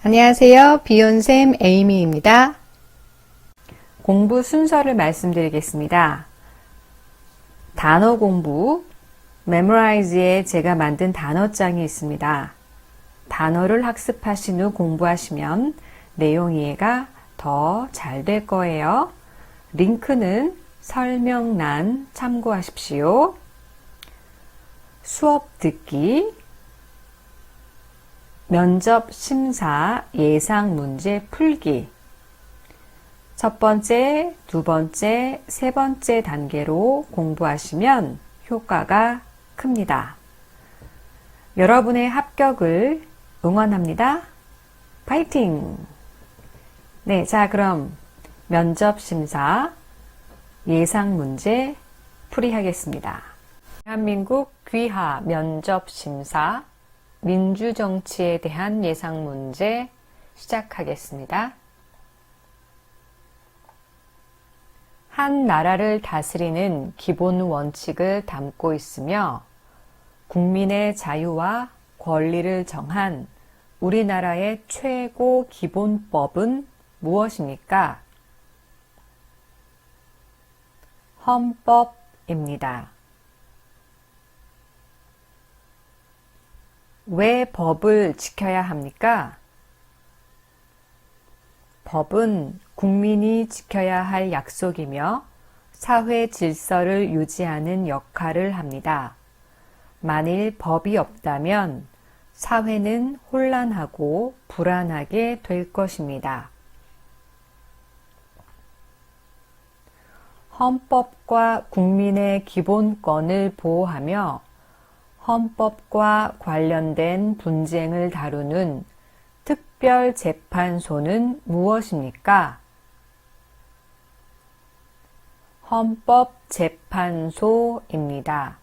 안녕하세요. 비욘쌤 에이미입니다. 공부 순서를 말씀드리겠습니다. 단어 공부, Memorize에 제가 만든 단어장이 있습니다. 단어를 학습하신 후 공부하시면 내용 이해가 더 잘 될 거예요. 링크는 설명란 참고하십시오. 수업 듣기, 면접 심사 예상 문제 풀기. 첫 번째, 두 번째, 세 번째 단계로 공부하시면 효과가 큽니다. 여러분의 합격을 응원합니다. 파이팅! 네, 자, 그럼 면접 심사 예상 문제 풀이하겠습니다. 대한민국 귀하 면접 심사 민주정치에 대한 예상 문제 시작하겠습니다. 한 나라를 다스리는 기본 원칙을 담고 있으며 국민의 자유와 권리를 정한 우리나라의 최고 기본법은 무엇입니까? 헌법입니다. 왜 법을 지켜야 합니까? 법은 국민이 지켜야 할 약속이며 사회 질서를 유지하는 역할을 합니다. 만일 법이 없다면 사회는 혼란하고 불안하게 될 것입니다. 헌법과 국민의 기본권을 보호하며 헌법과 관련된 분쟁을 다루는 특별재판소는 무엇입니까? 헌법재판소입니다.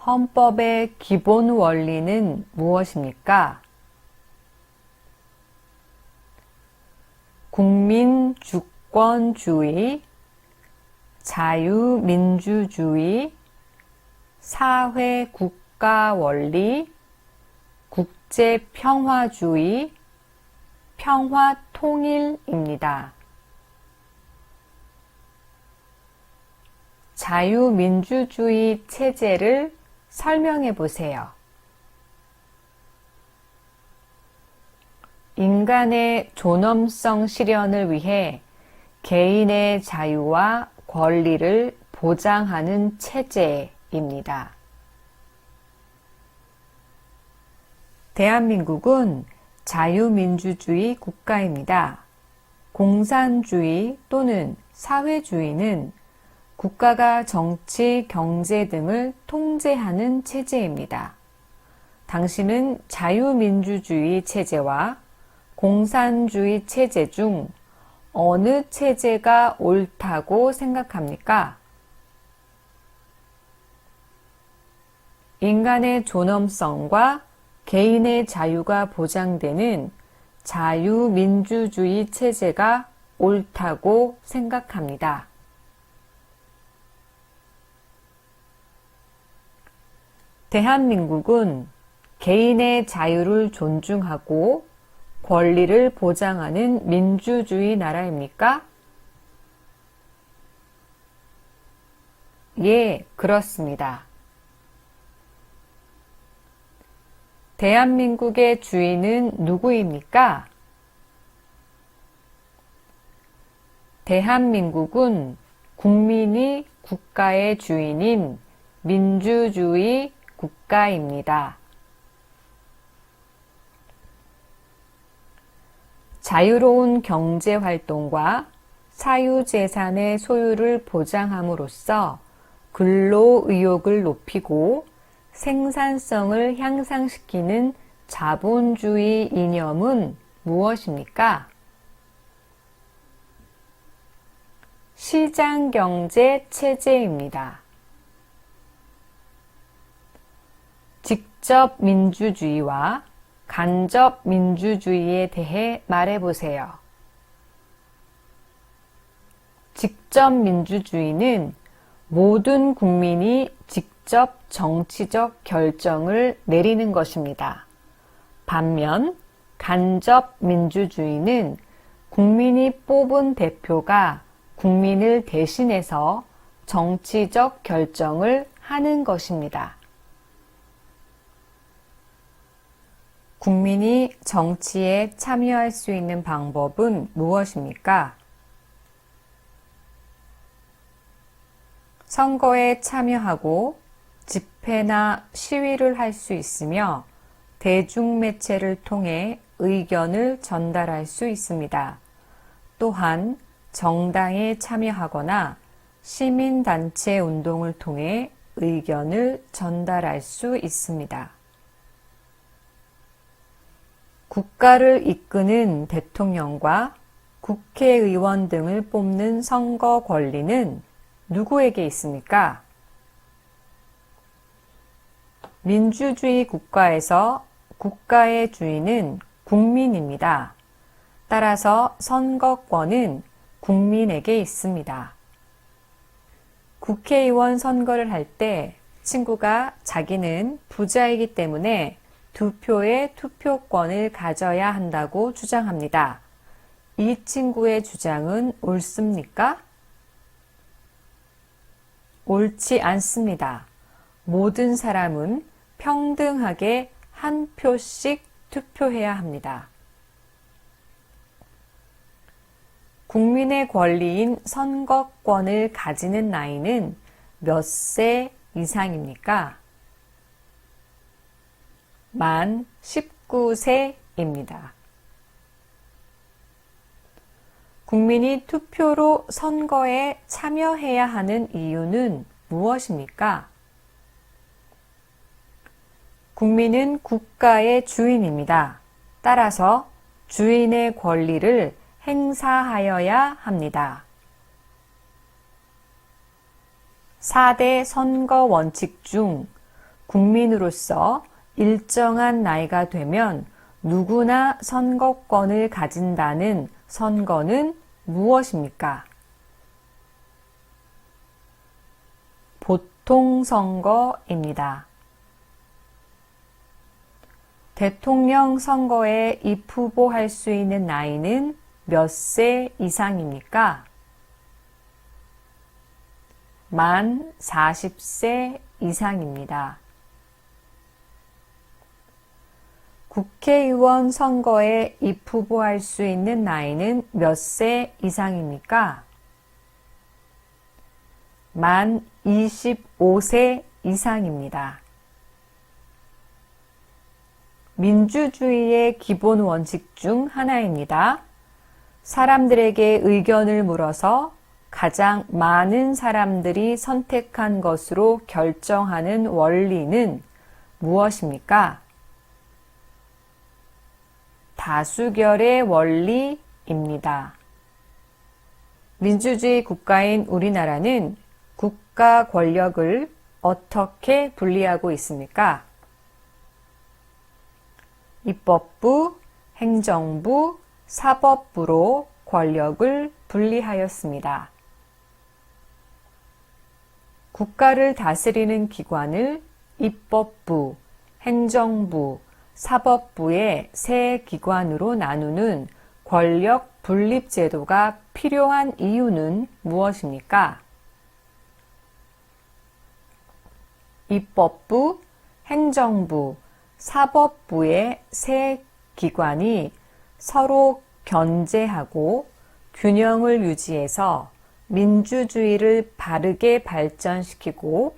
헌법의 기본 원리는 무엇입니까? 국민주권주의, 자유민주주의, 사회국가원리, 국제평화주의, 평화통일입니다. 자유민주주의 체제를 설명해 보세요. 인간의 존엄성 실현을 위해 개인의 자유와 권리를 보장하는 체제입니다. 대한민국은 자유민주주의 국가입니다. 공산주의 또는 사회주의는 국가가 정치, 경제 등을 통제하는 체제입니다. 당신은 자유민주주의 체제와 공산주의 체제 중 어느 체제가 옳다고 생각합니까? 인간의 존엄성과 개인의 자유가 보장되는 자유민주주의 체제가 옳다고 생각합니다. 대한민국은 개인의 자유를 존중하고 권리를 보장하는 민주주의 나라입니까? 예, 그렇습니다. 대한민국의 주인은 누구입니까? 대한민국은 국민이 국가의 주인인 민주주의 국가입니다. 자유로운 경제활동과 사유재산의 소유를 보장함으로써 근로의욕을 높이고 생산성을 향상시키는 자본주의 이념은 무엇입니까? 시장경제 체제입니다. 직접 민주주의와 간접 민주주의에 대해 말해보세요. 직접 민주주의는 모든 국민이 직접 직접 정치적 결정을 내리는 것입니다. 반면 간접 민주주의는 국민이 뽑은 대표가 국민을 대신해서 정치적 결정을 하는 것입니다. 국민이 정치에 참여할 수 있는 방법은 무엇입니까? 선거에 참여하고 집회나 시위를 할 수 있으며 대중매체를 통해 의견을 전달할 수 있습니다. 또한 정당에 참여하거나 시민단체 운동을 통해 의견을 전달할 수 있습니다. 국가를 이끄는 대통령과 국회의원 등을 뽑는 선거 권리는 누구에게 있습니까? 민주주의 국가에서 국가의 주인은 국민입니다. 따라서 선거권은 국민에게 있습니다. 국회의원 선거를 할 때 친구가 자기는 부자이기 때문에 2표의 투표권을 가져야 한다고 주장합니다. 이 친구의 주장은 옳습니까? 옳지 않습니다. 모든 사람은 평등하게 한 표씩 투표해야 합니다. 국민의 권리인 선거권을 가지는 나이는 몇 세 이상입니까? 만 19세입니다. 국민이 투표로 선거에 참여해야 하는 이유는 무엇입니까? 국민은 국가의 주인입니다. 따라서 주인의 권리를 행사하여야 합니다. 4대 선거 원칙 중 국민으로서 일정한 나이가 되면 누구나 선거권을 가진다는 선거는 무엇입니까? 보통선거입니다. 대통령 선거에 입후보할 수 있는 나이는 몇 세 이상입니까? 만 40세 이상입니다. 국회의원 선거에 입후보할 수 있는 나이는 몇 세 이상입니까? 만 25세 이상입니다. 민주주의의 기본 원칙 중 하나입니다. 사람들에게 의견을 물어서 가장 많은 사람들이 선택한 것으로 결정하는 원리는 무엇입니까? 다수결의 원리입니다. 민주주의 국가인 우리나라는 국가 권력을 어떻게 분리하고 있습니까? 입법부, 행정부, 사법부로 권력을 분리하였습니다. 국가를 다스리는 기관을 입법부, 행정부, 사법부의 세 기관으로 나누는 권력 분립 제도가 필요한 이유는 무엇입니까? 입법부, 행정부, 사법부의 세 기관이 서로 견제하고 균형을 유지해서 민주주의를 바르게 발전시키고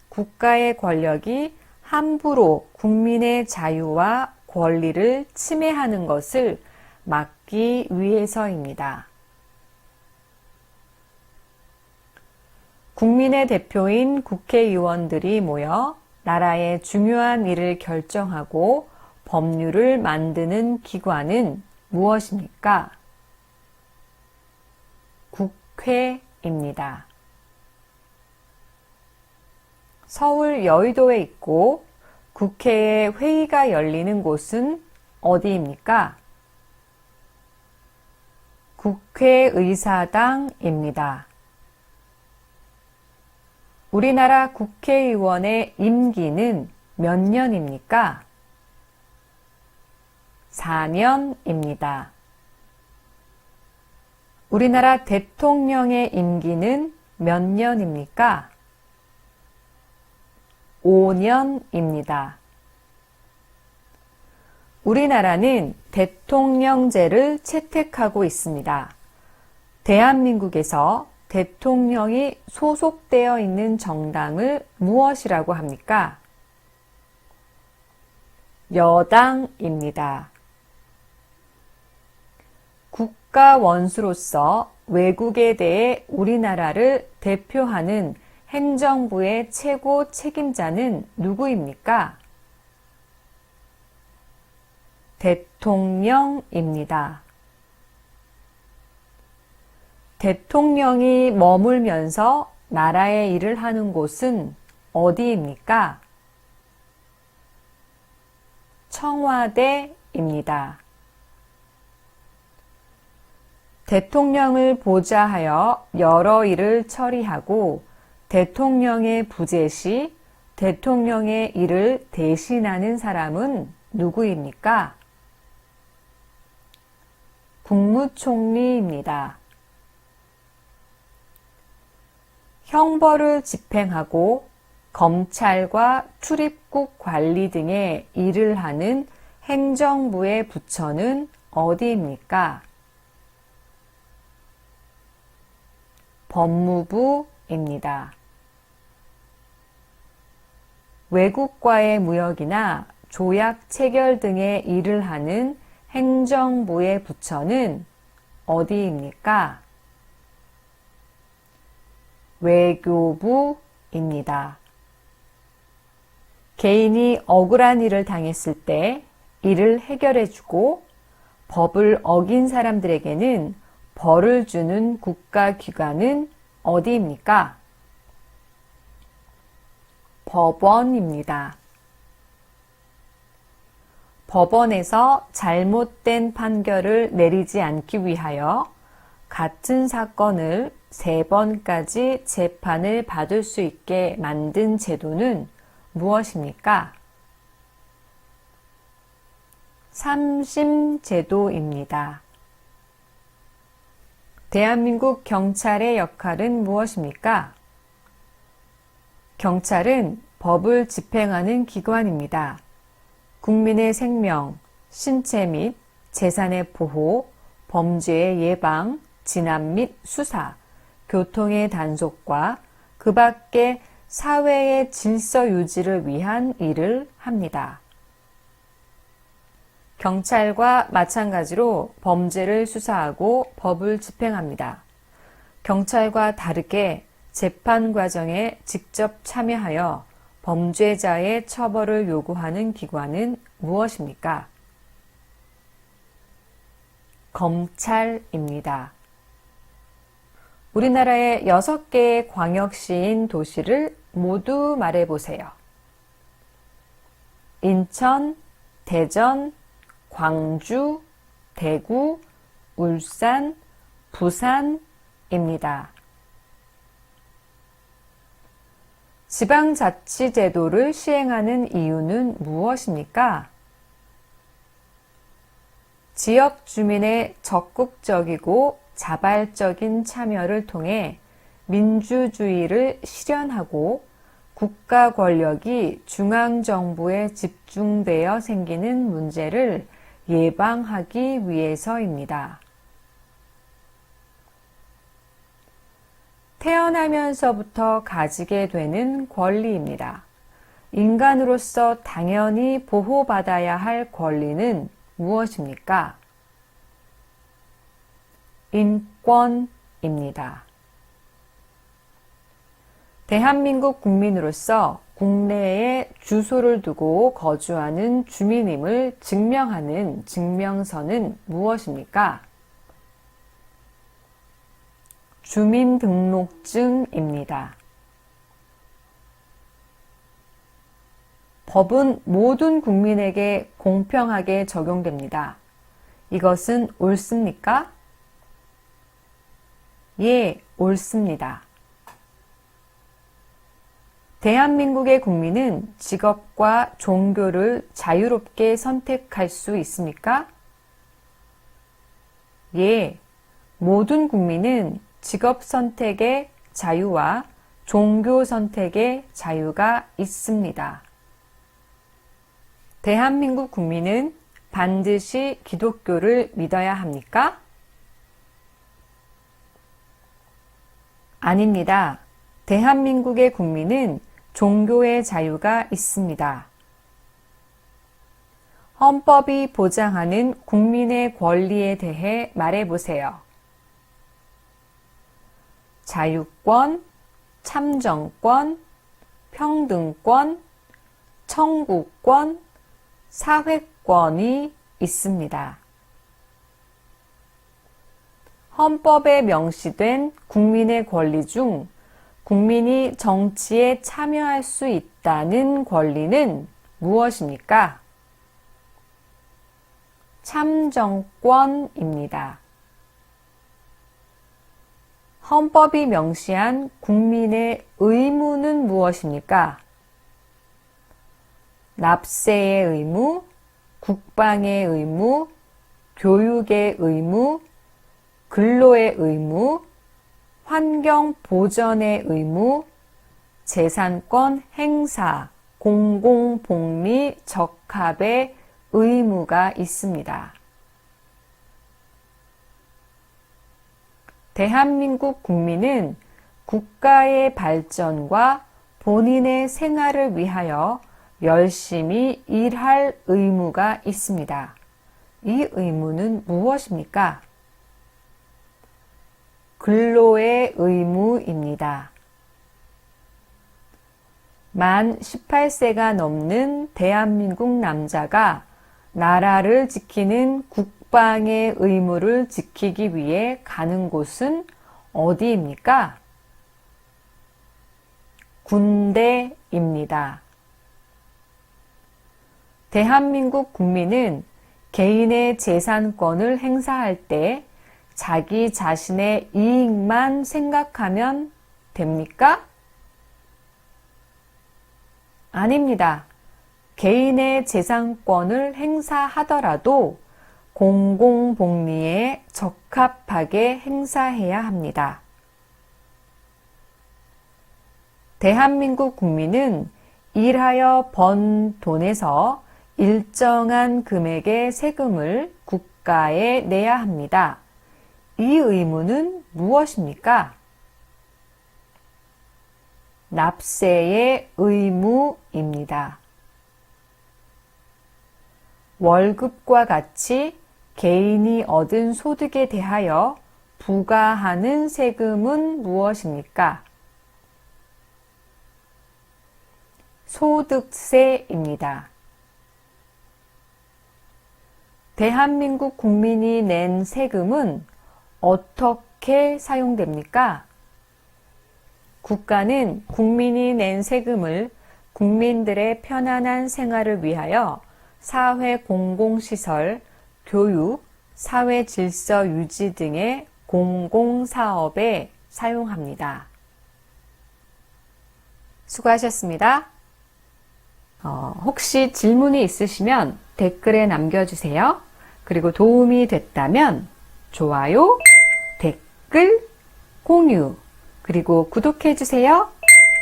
국가의 권력이 함부로 국민의 자유와 권리를 침해하는 것을 막기 위해서입니다. 국민의 대표인 국회의원들이 모여 나라의 중요한 일을 결정하고 법률을 만드는 기관은 무엇입니까? 국회입니다. 서울 여의도에 있고 국회의 회의가 열리는 곳은 어디입니까? 국회의사당입니다. 우리나라 국회의원의 임기는 몇 년입니까? 4년입니다. 우리나라 대통령의 임기는 몇 년입니까? 5년입니다. 우리나라는 대통령제를 채택하고 있습니다. 대한민국에서 대통령이 소속되어 있는 정당을 무엇이라고 합니까? 여당입니다. 국가 원수로서 외국에 대해 우리나라를 대표하는 행정부의 최고 책임자는 누구입니까? 대통령입니다. 대통령이 머물면서 나라의 일을 하는 곳은 어디입니까? 청와대입니다. 대통령을 보좌하여 여러 일을 처리하고 대통령의 부재 시 대통령의 일을 대신하는 사람은 누구입니까? 국무총리입니다. 형벌을 집행하고 검찰과 출입국 관리 등의 일을 하는 행정부의 부처는 어디입니까? 법무부입니다. 외국과의 무역이나 조약 체결 등의 일을 하는 행정부의 부처는 어디입니까? 외교부입니다. 개인이 억울한 일을 당했을 때 이를 해결해주고 법을 어긴 사람들에게는 벌을 주는 국가기관은 어디입니까? 법원입니다. 법원에서 잘못된 판결을 내리지 않기 위하여 같은 사건을 3번까지 재판을 받을 수 있게 만든 제도는 무엇입니까? 삼심제도입니다. 대한민국 경찰의 역할은 무엇입니까? 경찰은 법을 집행하는 기관입니다. 국민의 생명, 신체 및 재산의 보호, 범죄의 예방, 진압 및 수사, 교통의 단속과 그 밖에 사회의 질서 유지를 위한 일을 합니다. 경찰과 마찬가지로 범죄를 수사하고 법을 집행합니다. 경찰과 다르게 재판 과정에 직접 참여하여 범죄자의 처벌을 요구하는 기관은 무엇입니까? 검찰입니다. 우리나라의 6개의 광역시인 도시를 모두 말해보세요. 인천, 대전, 광주, 대구, 울산, 부산입니다. 지방자치제도를 시행하는 이유는 무엇입니까? 지역 주민의 적극적이고 자발적인 참여를 통해 민주주의를 실현하고 국가 권력이 중앙정부에 집중되어 생기는 문제를 예방하기 위해서입니다. 태어나면서부터 가지게 되는 권리입니다. 인간으로서 당연히 보호받아야 할 권리는 무엇입니까? 인권입니다. 대한민국 국민으로서 국내에 주소를 두고 거주하는 주민임을 증명하는 증명서는 무엇입니까? 주민등록증입니다. 법은 모든 국민에게 공평하게 적용됩니다. 이것은 옳습니까? 예, 옳습니다. 대한민국의 국민은 직업과 종교를 자유롭게 선택할 수 있습니까? 예, 모든 국민은 직업 선택의 자유와 종교 선택의 자유가 있습니다. 대한민국 국민은 반드시 기독교를 믿어야 합니까? 아닙니다. 대한민국의 국민은 종교의 자유가 있습니다. 헌법이 보장하는 국민의 권리에 대해 말해보세요. 자유권, 참정권, 평등권, 청구권, 사회권이 있습니다. 헌법에 명시된 국민의 권리 중 국민이 정치에 참여할 수 있다는 권리는 무엇입니까? 참정권입니다. 헌법이 명시한 국민의 의무는 무엇입니까? 납세의 의무, 국방의 의무, 교육의 의무, 근로의 의무, 환경 보전의 의무, 재산권 행사, 공공복리 적합의 의무가 있습니다. 대한민국 국민은 국가의 발전과 본인의 생활을 위하여 열심히 일할 의무가 있습니다. 이 의무는 무엇입니까? 근로의 의무입니다. 만 18세가 넘는 대한민국 남자가 나라를 지키는 국방의 의무를 지키기 위해 가는 곳은 어디입니까? 군대입니다. 대한민국 국민은 개인의 재산권을 행사할 때 자기 자신의 이익만 생각하면 됩니까? 아닙니다. 개인의 재산권을 행사하더라도 공공복리에 적합하게 행사해야 합니다. 대한민국 국민은 일하여 번 돈에서 일정한 금액의 세금을 국가에 내야 합니다. 이 의무는 무엇입니까? 납세의 의무입니다. 월급과 같이 개인이 얻은 소득에 대하여 부과하는 세금은 무엇입니까? 소득세입니다. 대한민국 국민이 낸 세금은 어떻게 사용됩니까? 국가는 국민이 낸 세금을 국민들의 편안한 생활을 위하여 사회 공공시설, 교육, 사회 질서 유지 등의 공공사업에 사용합니다. 수고하셨습니다. 혹시 질문이 있으시면 댓글에 남겨주세요. 그리고 도움이 됐다면 좋아요, 댓글, 공유, 그리고 구독해주세요.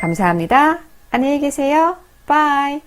감사합니다. 안녕히 계세요. 바이.